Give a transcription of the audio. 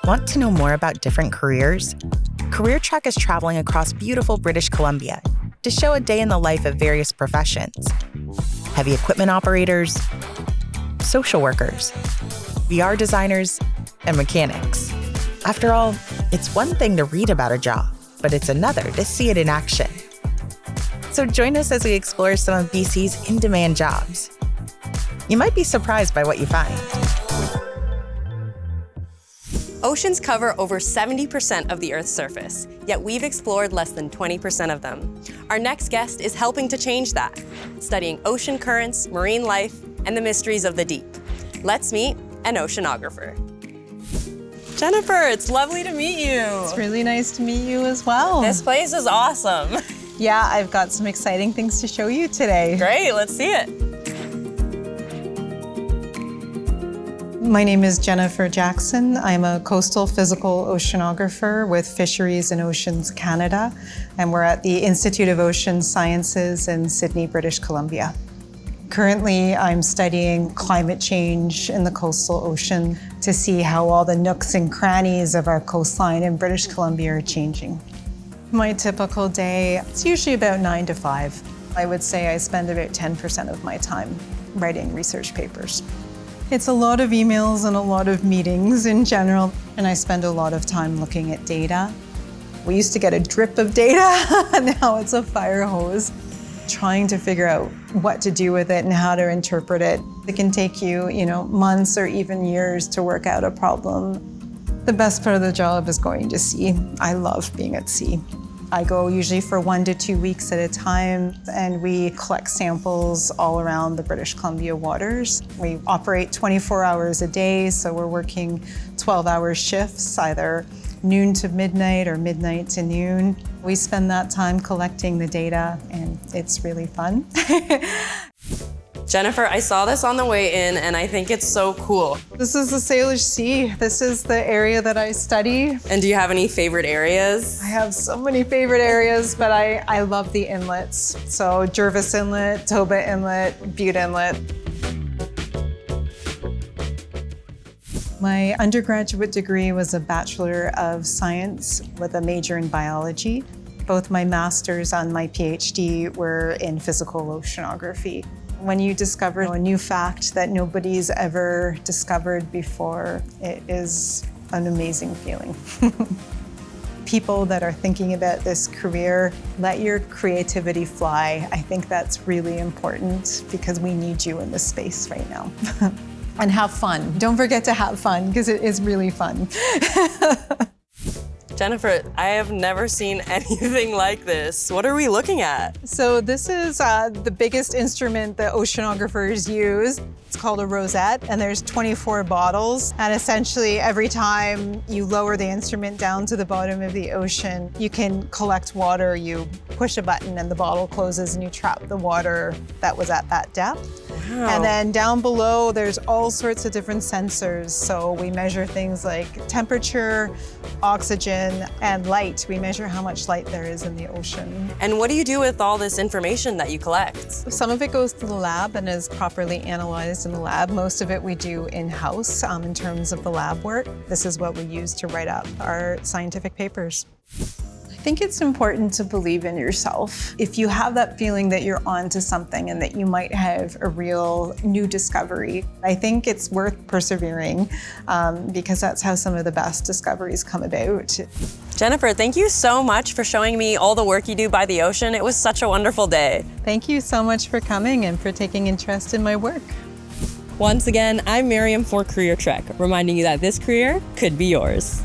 Want to know more about different careers? Career Trek is traveling across beautiful British Columbia to show a day in the life of various professions. Heavy equipment operators, social workers, VR designers, and mechanics. After all, it's one thing to read about a job, but it's another to see it in action. So join us as we explore some of BC's in-demand jobs. You might be surprised by what you find. Oceans cover over 70% of the Earth's surface, yet we've explored less than 20% of them. Our next guest is helping to change that, studying ocean currents, marine life, and the mysteries of the deep. Let's meet an oceanographer. Jennifer, it's lovely to meet you. It's really nice to meet you as well. This place is awesome. Yeah, I've got some exciting things to show you today. Great, let's see it. My name is Jennifer Jackson. I'm a coastal physical oceanographer with Fisheries and Oceans Canada, and we're at the Institute of Ocean Sciences in Sydney, British Columbia. Currently, I'm studying climate change in the coastal ocean to see how all the nooks and crannies of our coastline in British Columbia are changing. My typical day, it's usually about 9 to 5. I would say I spend about 10% of my time writing research papers. It's a lot of emails and a lot of meetings in general, and I spend a lot of time looking at data. We used to get a drip of data, now it's a fire hose. Trying to figure out what to do with it and how to interpret it. It can take you, months or even years to work out a problem. The best part of the job is going to sea. I love being at sea. I go usually for 1 to 2 weeks at a time, and we collect samples all around the British Columbia waters. We operate 24 hours a day, so we're working 12-hour shifts, either noon to midnight or midnight to noon. We spend that time collecting the data, and it's really fun. Jennifer, I saw this on the way in, and I think it's so cool. This is the Salish Sea. This is the area that I study. And do you have any favorite areas? I have so many favorite areas, but I love the inlets. So Jervis Inlet, Toba Inlet, Butte Inlet. My undergraduate degree was a Bachelor of Science with a major in biology. Both my master's and my PhD were in physical oceanography. When you discover a new fact that nobody's ever discovered before, it is an amazing feeling. People that are thinking about this career, let your creativity fly. I think that's really important because we need you in this space right now. And have fun. Don't forget to have fun because it is really fun. Jennifer, I have never seen anything like this. What are we looking at? So this is the biggest instrument that oceanographers use. It's called a rosette, and there's 24 bottles. And essentially, every time you lower the instrument down to the bottom of the ocean, you can collect water. You push a button and the bottle closes and you trap the water that was at that depth. Wow. And then down below, there's all sorts of different sensors. So we measure things like temperature, oxygen, and light. We measure how much light there is in the ocean. And what do you do with all this information that you collect? Some of it goes to the lab and is properly analyzed in the lab. Most of it we do in-house in terms of the lab work. This is what we use to write up our scientific papers. I think it's important to believe in yourself. If you have that feeling that you're onto something and that you might have a real new discovery, I think it's worth persevering because that's how some of the best discoveries come about. Jennifer, thank you so much for showing me all the work you do by the ocean. It was such a wonderful day. Thank you so much for coming and for taking interest in my work. Once again, I'm Miriam for Career Trek, reminding you that this career could be yours.